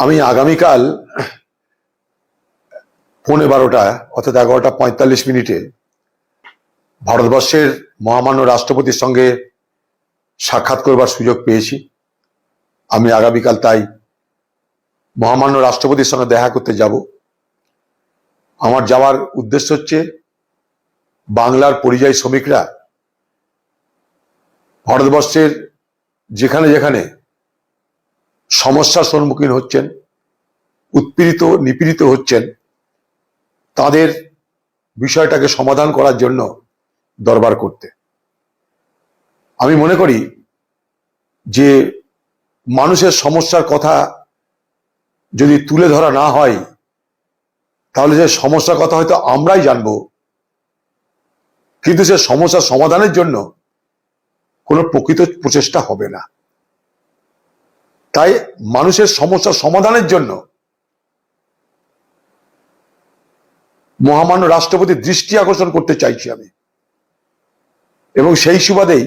আমি আগামীকাল 12:15 অর্থাৎ 11:45 ভারতবর্ষের মহামান্য রাষ্ট্রপতির সঙ্গে সাক্ষাৎ করবার সুযোগ পেয়েছি। আমি আগামীকাল তাই মহামান্য রাষ্ট্রপতির সঙ্গে দেখা করতে যাব। আমার যাওয়ার উদ্দেশ্য হচ্ছে বাংলার পরিযায়ী শ্রমিকরা ভারতবর্ষের যেখানে যেখানে সমস্যার সম্মুখীন হচ্ছেন, উৎপীড়িত নিপীড়িত হচ্ছেন, তাদের বিষয়টাকে সমাধান করার জন্য দরবার করতে। আমি মনে করি যে মানুষের সমস্যার কথা যদি তুলে ধরা না হয় তাহলে যে সমস্যার কথা হয়তো আমরাই জানবো, কিন্তু সে সমস্যার সমাধানের জন্য কোনো প্রকৃত প্রচেষ্টা হবে না। তাই মানুষের সমস্যার সমাধানের জন্য মহামান্য রাষ্ট্রপতির দৃষ্টি আকর্ষণ করতে চাইছি আমি, এবং সেই সুবাদেই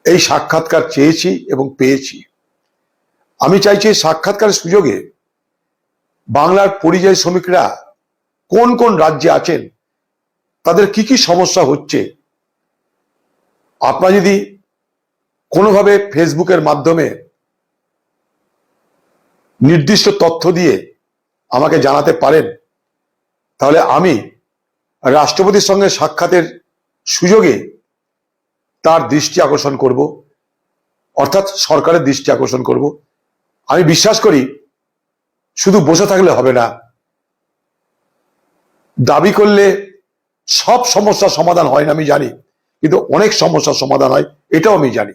এই সাক্ষাৎকার চেয়েছি এবং পেয়েছি। আমি চাইছি এই সাক্ষাৎকারের সুযোগে বাংলার পরিযায়ী শ্রমিকরা কোন কোন রাজ্যে আছেন, তাদের কি কি সমস্যা হচ্ছে, আপনারা যদি কোনোভাবে ফেসবুকের মাধ্যমে নির্দিষ্ট তথ্য দিয়ে আমাকে জানাতে পারেন, তাহলে আমি রাষ্ট্রপতির সঙ্গে সাক্ষাতের সুযোগে তার দৃষ্টি আকর্ষণ করব, অর্থাৎ সরকারের দৃষ্টি আকর্ষণ করব। আমি বিশ্বাস করি শুধু বসে থাকলে হবে না, দাবি করলে সব সমস্যার সমাধান হয় না আমি জানি, কিন্তু অনেক সমস্যার সমাধান হয় এটাও আমি জানি।